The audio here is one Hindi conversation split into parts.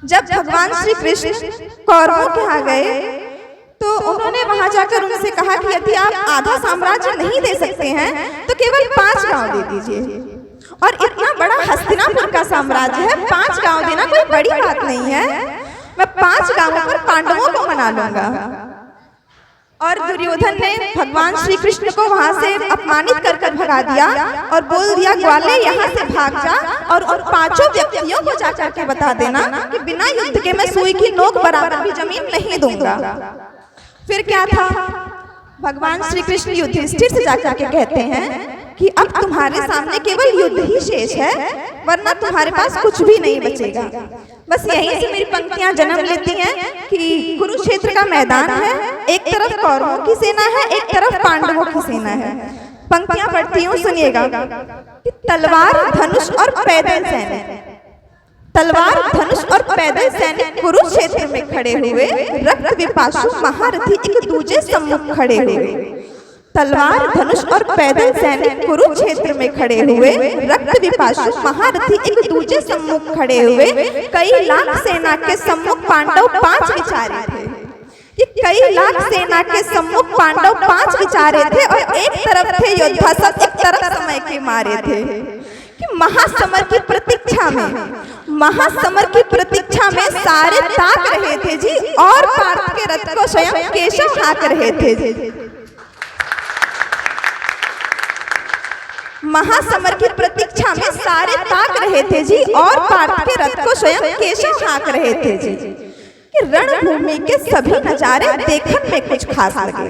जब भगवान श्री कृष्ण कौरवों के यहाँ गए तो उन्होंने वहां जाकर उनसे कहा कि यदि आप आधा साम्राज्य नहीं दे सकते हैं तो केवल 5 गांव दे दीजिए। और इतना बड़ा हस्तिनापुर का साम्राज्य है, 5 गांव देना कोई बड़ी बात नहीं है, मैं 5 गांवों पर पांडवों को मना लूंगा। और दुर्योधन ने भगवान श्री कृष्ण को वहां से अपमानित कर भगा दिया और बोल दिया ग्वाले यहाँ से भाग जा और उन 5 व्यक्तियों को जाकर के बता देना कि बिना युद्ध के मैं सुई की नोक बराबर भी जमीन नहीं दूंगा। फिर क्या था, भगवान श्री कृष्ण युधिष्ठिर से जाकर के कहते हैं कि अब तुम्हारे सामने केवल युद्ध ही शेष है, वरना तुम्हारे पास कुछ भी नहीं बचेगा। बस यहीं से मेरी पंक्तियां जन्म लेती हैं कि कुरुक्षेत्र का मैदान है, एक तरफ कौरवों की सेना है, एक तरफ पांडवों की सेना है। पंक्तियां पढ़ती हूँ, सुनिएगा कि तलवार धनुष और पैदल सैनिक, तलवार धनुष और पैदल सैनिक कुरुक्षेत्र में खड़े हुए, रक्त विपाशु महारथी एक दूजे सम्मुख खड़े हुए। तलवार धनुष और पैदल सैनिक कुरुक्षेत्र में खड़े हुए, रक्त विपाशु महारथी एक दूजे सम्मुख खड़े हुए। कई लाख सेना के सम्मुख पांडव 5 विचारे थे। ये कई लाख सेना के सम्मुख पांडव 5 विचारे थे और एक तरफ थे योद्धा सब, एक तरफ समय के मारे थे कि महासमर की प्रतीक्षा में, महासमर की प्रतीक्षा में सारे ताक रहे थे जी, और पार्थ के रथ को स्वयं केशव हाँक रहे थे जी। महासमर की प्रतीक्षा में सारे ताक रहे थे जी, और पार्थ के रथ को स्वयं केशव हाँक रहे थे जी। कि रणभूमि के सभी नजारे देखने में कुछ खास लगे,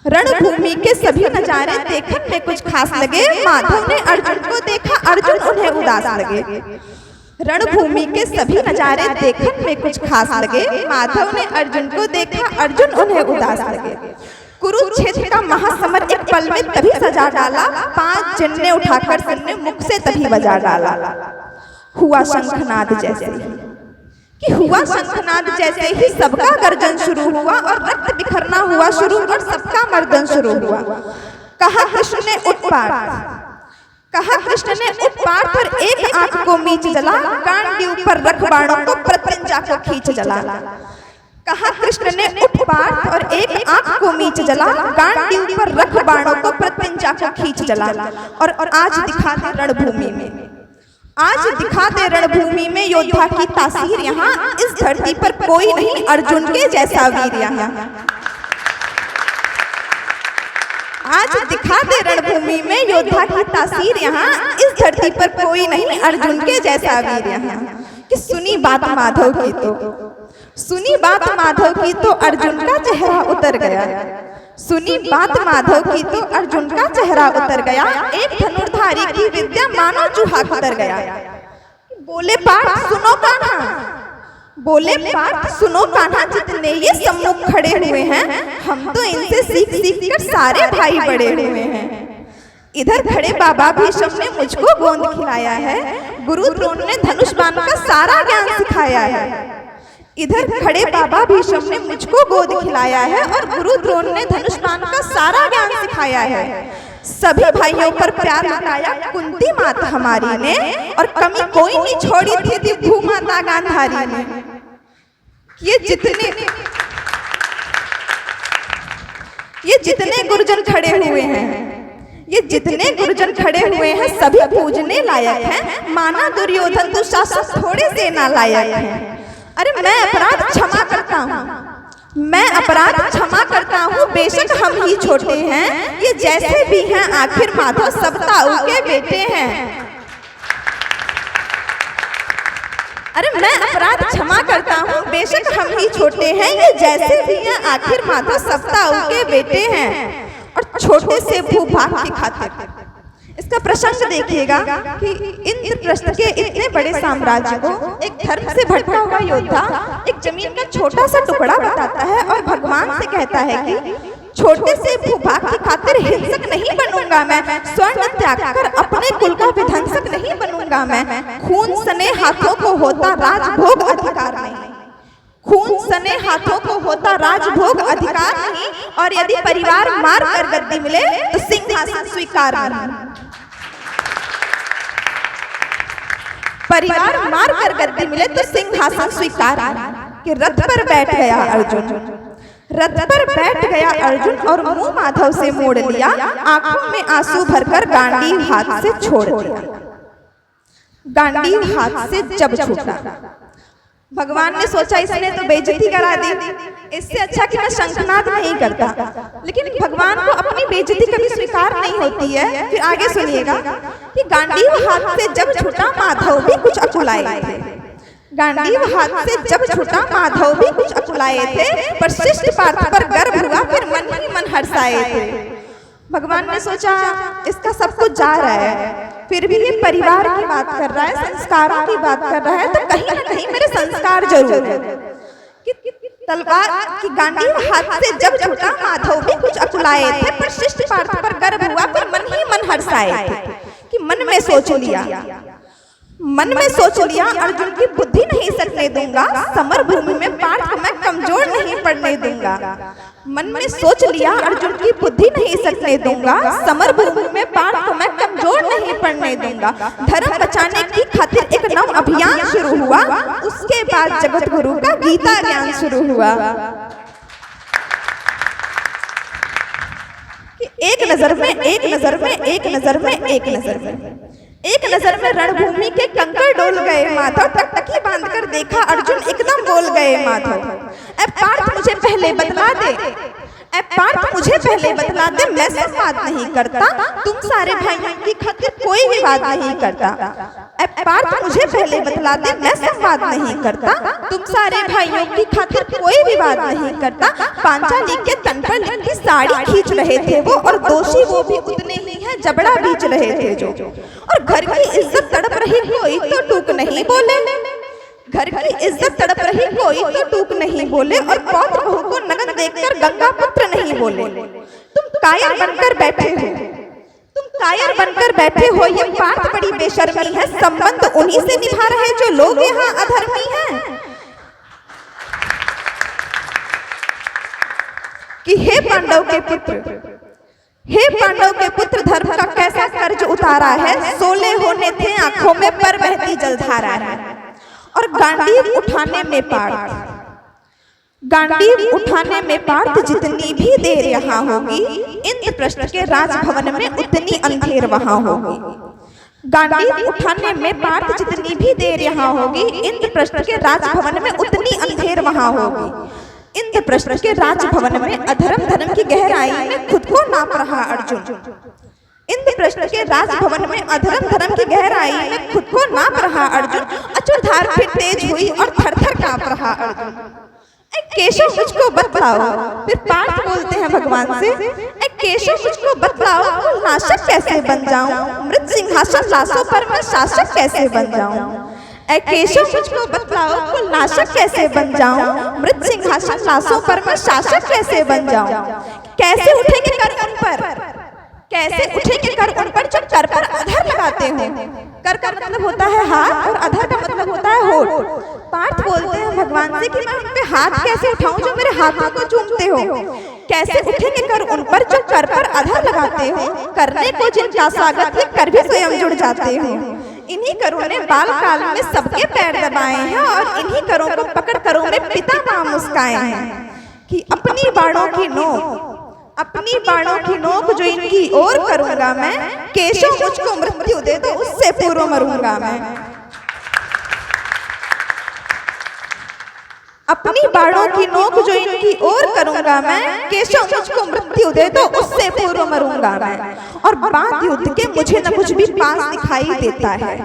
रणभूमि के सभी नजारे देखने में कुछ खास लगे। माधव ने अर्जुन को देखा, अर्जुन उन्हें उदास लगे। रणभूमि के सभी नजारे देखने में कुछ खास लगे। माधव ने अर्जुन को देखा, अर्जुन उन्हें उदास लगे। कुरुक्षेत्र का महासमर एक पल में तभी सजा डाला, 5 जिन्ने उठाकर सिरने मुख से तभी बजा डाला। हुआ शंखनाद जैसे ही, कि हुआ शंखनाद जैसे ही सबका गर्जन शुरू हुआ और रक्त बिखरना हुआ शुरू और सबका मर्दन शुरू हुआ। कहा कृष्ण ने उत्पात, कहा कृष्ण ने उत्पात पर एक आंख को मीच जला, गांडीव पर रख बाणों को प्रत्यंचा को खींच जला। कहा कृष्ण ने उत्पात और एक आंख को मीच जला, गांडीव पर रख बाणों को प्रत्यंचा को खींच जला। और आज दिखा दे रणभूमि में, आज दिखा दे रणभूमि में योद्धा की तासीर यहाँ, इस धरती पर कोई नहीं अर्जुन के जैसा वीर यहाँ। आज दिखा दे रणभूमि में योद्धा की तासीर यहाँ, इस धरती पर कोई नहीं अर्जुन के जैसा वीर यहाँ। कि सुनी बात माधव की तो, सुनी बात माधव की तो अर्जुन का चेहरा उतर गया। सुनी बात माधव की तो अर्जुन का चेहरा उतर गया। एक धनुर्धारी की विद्या मानो चूहा उतर गया। बोले पाठ सुनो कान्हा, बोले पाठ सुनो कान्हा, जितने ये सम्मुख खड़े हुए हैं हम तो इनसे सीख सीख कर सारे भाई बड़े हुए हैं। इधर खड़े बाबा भीष्म ने मुझको गोंद खिलाया है, गुरु द्रोण ने धनुष बाण का सारा ज्ञान सिखाया है। इधर खड़े बाबा भीष्म ने मुझको गोद खिलाया है और गुरु द्रोण ने धनुष बाण का सारा ज्ञान सिखाया है। सभी भाइयों पर प्यार लुटाया कुंती माता हमारी ने, और कमी कोई नहीं छोड़ी थी भूमाता गांधारी ने। ये जितने गुरुजन खड़े हुए हैं, ये जितने गुरुजन खड़े हुए हैं सभी पूजने लायक हैं। माना दुर्योधन दुशासन थोड़े से नालायक हैं। अरे मैं अपराध क्षमा करता हूँ, मैं अपराध क्षमा करता हूँ, बेशक हम ही छोटे हैं, ये जैसे भी हैं आखिर माधव सब ताऊ के बेटे हैं। अरे मैं अपराध क्षमा करता हूँ, बेशक हम ही छोटे हैं, ये जैसे भी हैं आखिर माधव सब ताऊ के बेटे हैं। और छोटे से भूभाग की खातिर इसका प्रसंग देखिएगा कि इंद्रप्रस्थ के इतने बड़े साम्राज्य को एक धर्म से भटका हुआ योद्धा एक जमीन का छोटा सा टुकड़ा बताता है और भगवान से कहता है कि छोटे से भूभाग की खातिर हिंसक नहीं बनूंगा मैं, स्वर्ण त्याग कर अपने कुल का विध्वंसक नहीं बनूंगा मैं। खून सने हाथों को होता राजभोग अधिकार नहीं, खून सने हाथों को होता राजभोग अधिकार नहीं, और यदि परिवार मार कर गद्दी मिले तो सिंहासन स्वीकार नहीं। परिवार मार कर गद्दी मिले तो सिंहासन स्वीकार कि रथ पर बैठ गया अर्जुन। रथ पर बैठ गया अर्जुन और मुंह माधव से मोड़ लिया, आंखों में आंसू भरकर गांडीव हाथ से छोड़ दिया। गांडीव हाथ से जब छूटा, भगवान ने सोचा इसने तो बेइज्जती करा दी, इससे अच्छा कि मैं शंखनाद नहीं करता। लेकिन भगवान को अपनी बेइज्जती कभी स्वीकार नहीं होती है। फिर आगे सुनिएगा कि गांडीव हाथ से जब छूटा माधव भी कुछ अकुलाए थे। गांडीव हाथ से जब छूटा माधव भी कुछ अकुलाए थे, पर शिष्ट पार्थ पर गर्व हुआ, फिर मन ही मन हर्षाए थे। भगवान ने सोचा इसका सब कुछ जा रहा है, फिर भी ये परिवार की बात कर रहा है, संस्कारों की बात कर रहा है, तो कहीं ना कहीं मेरे संस्कार जरूर है। तलवार की गांडीव हाथ से जब छूटा माधव भी कुछ अकुलाए थे, पर शिष्ट पार्थ पर गर्व हुआ, फिर मन ही मन हर्षाए थे। कि मन में सोच लिया, मन में सोच लिया अर्जुन की बुद्धि नहीं सकने दूंगा, समर भूमि में पार्थ को मैं कमजोर नहीं पड़ने दूंगा। मन में सोच लिया अर्जुन की बुद्धि नहीं सकने दूंगा, समर भूमि में पार्थ को मैं कमजोर नहीं पड़ने दूंगा। धर्म बचाने की खातिर एक नव अभियान शुरू हुआ, उसके बाद जगत गुरु का गीता ज्ञान शुरू हुआ। एक नजर में, एक नजर में, एक नजर में, एक नजर में, एक नजर में रणभूमि के कंकड़ डोल गए माधव। टकटकी बांधकर देखा अर्जुन, एकदम बोल गए माधव, ऐ पार्थ मुझे पहले बतला दे, ऐ पार्थ मुझे पहले बतला दे, मैं संवाद नहीं करता, तुम सारे भाइयों की खातिर कोई विवाद नहीं करता। ऐ पार्थ मुझे पहले बतला दे, मैं संवाद नहीं करता, तुम सारे भाइयों की खातिर कोई विवाद नहीं करता। पांचाली के तन पर लिपटी साड़ी खींच रहे थे वो, और दोषी वो भी उतने ही हैं जबड़ा बीच रहे थे जो। और घर की इज्जत तड़प रही कोई तो टूक नहीं बोले, घर की इज्जत तड़प रही कोई तो टूक नहीं बोले, और पौत्र बहू को नगद देखकर गंगा पुत्र नहीं बोले। तुम कायर बनकर बैठे हो, तुम कायर बनकर बैठे हो, ये पार्थ बड़ी बेशर्मी है, संबंध उन्हीं से निभा रहे जो लोग यहाँ अधर्मी हैं। कि हे पांडव के पुत्र, हे पांडव के पुत्र, धर्म का कैसा कर्ज उतारा है, सोले होने थे आंखों में पर बहती जलधारा है। और गांडीव उठाने में पार्थ, गांडीव उठाने में पार्थ जितनी भी देर यहाँ होगी, इंद्रप्रस्थ के राजभवन में उतनी अंधेर वहां होगी। गांडीव उठाने में पार्थ जितनी भी देर यहाँ होगी, इंद्रप्रस्थ के राजभवन में उतनी अंधेर वहां होगी। इंद्रप्रस्थ के राजभवन में अधर्म धर्म की गहराई में खुद को नाप रहा अर्जुन। इंद्रप्रस्थ के राजभवन में अधर्म धर्म की गहराई में खुद को नाप रहा अर्जुन। अचूरधार फिर तेज हुई और थर थर कांप रहा अर्जुन। केशव मुझको बतलाओ, फिर पार्थ बोलते हैं भगवान से, केशव मुझको बतलाओ, नाशक कैसे बन जाऊं, मृत सिंहासन लाशों पर मैं शासक कैसे बन जाऊं। केशव मुझको बतलाओ, कुल नाशक कैसे बन जाऊं, मृत सिंहासन लाशों पर मैं शासक कैसे बन जाऊं। कैसे उठेंगे कर उन पर, कैसे उठेंगे कर उन पर जो कर पर अधर लगाते हो। कर का मतलब होता है हाथ और अधर का मतलब होता है होठ। पार्थ बोलते हैं भगवान से कि मैं उन पे हाथ कैसे उठाऊं जो मेरे हाथों को चूमते हो। कैसे उठेंगे कर उन पर जो कर पर अधर लगाते हो, करने को जिनका स्वागत है कर भी स्वयं जुड़ जाते हो। इन्हीं करों ने बाल काल में सबके पैर दबाए हैं, और इन्हीं करों को पकड़ करों में पिता मां मुस्काए हैं। कि अपनी बाणों की नोक, अपनी बाणों की नोक जो इनकी ओर करूंगा मैं, केशव मुझको मृत्यु दे दो उससे पूर्व मरूंगा मैं। अपनी बाणों की नोक जो इनकी ओर करूंगा मैं, केशव मुझको मृत्यु दे दो उससे पूर्व मरूंगा मैं। और बात युद्ध के मुझे न कुछ भी पास दिखाई देता है,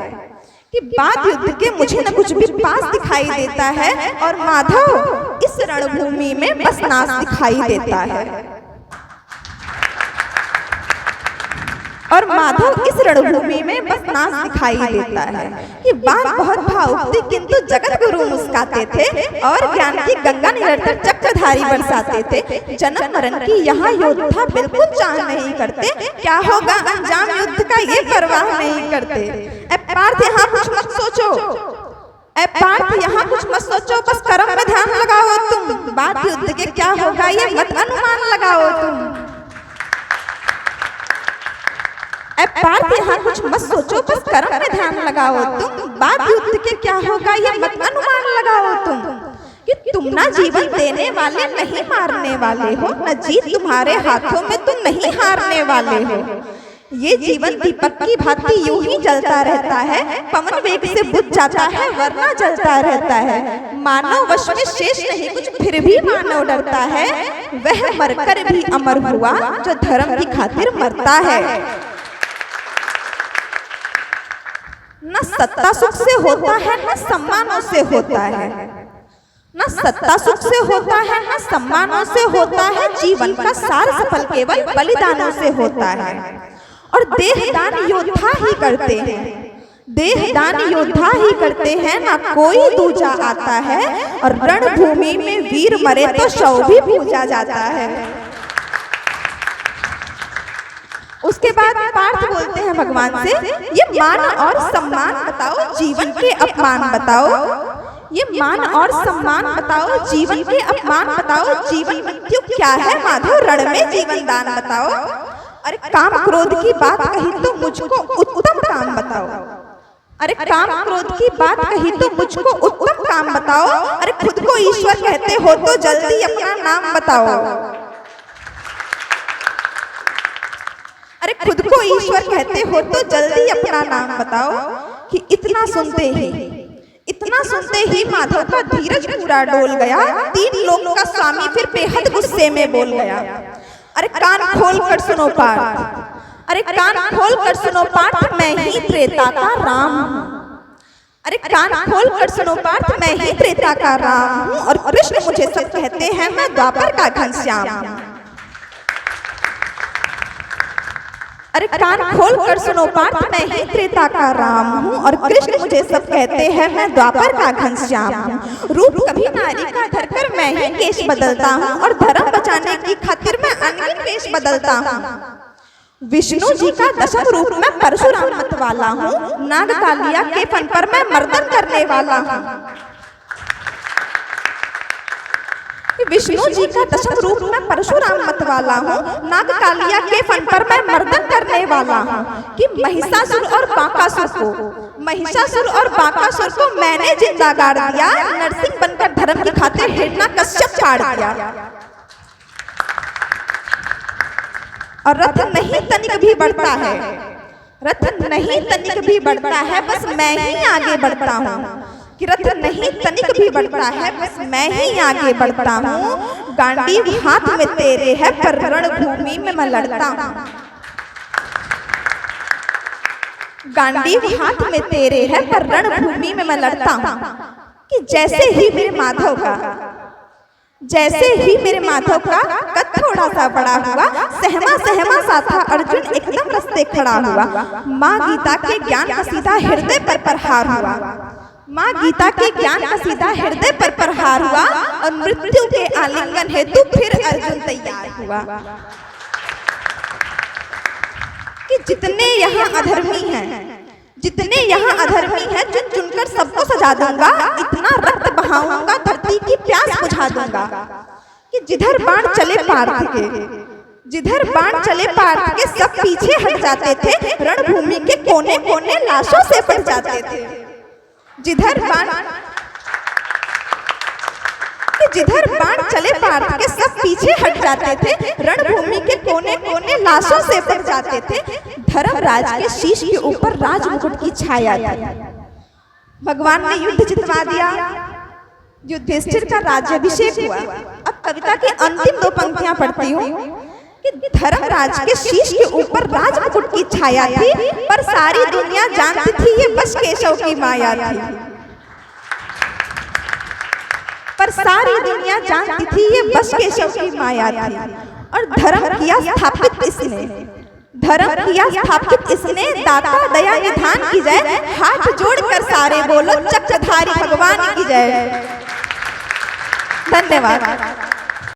कि बात युद्ध के मुझे न कुछ भी पास दिखाई देता है, और माधव इस रणभूमि में बस नाश दिखाई देता है। और माधव इस रणभूमि में बस नाश दिखाई देता है। कि बात बहुत भावुक थी, किंतु जगत गुरु मुस्काते थे, और ज्ञान की गंगा निरंतर चक्रधारी बरसाते थे। जन्म मरण की यहाँ योद्धा बिल्कुल चाह नहीं करते, क्या होगा अंजाम युद्ध का ये परवाह नहीं करते। पार्थ यहाँ कुछ मत सोचो, पार्थ यहाँ कुछ मत सोचो, बस कर्म में ध्यान लगाओ तुम। बात युद्ध के क्या होगा ये मत अनुमान लगाओ तुम। अब पार्थ यहाँ कुछ मत सोचो, बस कर्म में ध्यान लगाओ तुम। बात युद्ध के क्या होगा ये मत अनुमान लगाओ तुम, कि तुम ना जीवन देने वाले नहीं मारने वाले हो, न जीत तुम्हारे हाथों में तुम नहीं हारने वाले हो। ये जीवन दीपक की भांति यूं ही जलता रहता है, पवन वेग से बुझ जाता है वरना जलता रहता है। मानव वश में शेष नहीं कुछ फिर भी मानव डरता है, वह मरकर भी अमर हुआ जो धर्म की खातिर मरता है। न सत्ता सुख से होता है न सम्मानों से होता है, न सत्ता सुख से होता है न सम्मानों से होता है। जीवन का सार सफल केवल बलिदानों से होता है। और देहदान योद्धा ही करते हैं, देहदान योद्धा ही करते हैं, ना कोई दूजा आता है। और रणभूमि में वीर मरे तो शव भी पूजा जाता है। उसके बाद पार्थ बोलते हैं भगवान से, ये मान और सम्मान बताओ, जीवन के अपमान बताओ। ये मान और सम्मान बताओ, जीवन के अपमान बताओ। जीवन मृत्यु क्या है माधव, रण में जीवन दान बताओ। अरे काम क्रोध की बात कही तो मुझको उत्तम काम बताओ। अरे काम क्रोध की बात कही तो मुझको उत्तम काम बताओ। अरे खुद को ईश्वर कहते हो तो जल्दी अपना नाम बताओ। अरे खुद को ईश्वर कहते हो तो जल्दी अपना नाम बताओ। कि इतना सुनते ही माधव का धीरज पूरा डोल गया। 3 लोगों का स्वामी फिर बेहद गुस्से में बोल गया, अरे कान खोल कर सुनो पार्थ, अरे कान खोल कर सुनो पार्थ, मैं ही त्रेता का राम हूँ। अरे कान खोल कर सुनो पार्थ, मैं ही त्रेता का राम हूँ। और कृष्ण मुझे सब कहते हैं, मैं द्वापर का घनश्याम हूँ। अरे कान खोल कर सुनो पार्थ, मैं ही त्रेता का राम हूँ। और कृष्ण मुझे सब कहते हैं, मैं द्वापर का घनश्याम हूँ। रूप कभी नारी का धरकर मैं ही केश बदलता हूँ, और धर्म बचाने की खातिर मैं अनगिन वेश बदलता हूँ। विष्णु जी का दशम रूप मैं परशुराम मत वाला हूँ। नाग कालिया के फन पर मैं मर्दन करने वाला हूँ। विष्णु जी का दशम रूप मैं परशुराम मत वाला हूँ। नाग कालिया के फन पर मैं मर्दन करने वाला हूँ। कि महिषासुर और बाकासुर को मैंने जिंदा गाड़ दिया। नरसिंह बनकर धर्म की खातिर हिरण्यकश्यप फाड़ दिया। और रथ नहीं तनिक भी बढ़ता है, रथ नहीं तनिक भी बढ़ता है, बस मैं ही आगे बढ़ता हूँ। कि रथ नहीं तनिक भी बढ़ता है, बस मैं ही आगे बढ़ता हूँ। गांडीव हाथ में तेरे है, पर रणभूमि में मैं लड़ता हूँ। गांडीव हाथ में तेरे है, पर रणभूमि में मैं लड़ता हूँ। कि जैसे ही मेरे माधव का कद थोड़ा सा बड़ा हुआ, सहमा सा था अर्जुन एकदम रस्ते खड़ा हुआ। माँ गीता के ज्ञान का सीधा हृदय पर प्रहार हुआ। माँ गीता के ज्ञान का सीधा हृदय पर प्रहार हुआ। और मृत्यु के आलिंगन हेतु फिर अर्जुन तैयार हुआ। कि जितने यहाँ अधर्मी हैं, चुन चुनकर सबको सजा दूंगा। इतना रक्त बहाऊंगा, धरती की प्यास बुझा दूंगा। कि जिधर बाण चले पार्थ के सब पीछे हट जाते थे। रणभूमि के कोने कोने लाशों से पट जाते थे। जिधर बाण चले पार्थ के सब पीछे हट जाते थे। रणभूमि के कोने कोने लाशों से पट जाते थे। धर्मराज के शीश के ऊपर राज मुकुट की छाया थी। भगवान ने युद्ध जितवा दिया, युधिष्ठिर का राज्याभिषेक हुआ। अब कविता की अंतिम 2 पंक्तियां पढ़ती हूँ। कि धर्मराज के शीश के ऊपर राज मुकुट की छाया थी, पर सारी दुनिया जानती थी ये बस केशव की माया थी। पर सारी दुनिया जानती थी ये बस केशव की माया थी। और धर्म किया स्थापित इसने, दाता दया निधान की जय। हाथ जोड़कर सारे बोलो चक्रधारी भगवान की जय। धन्यवाद।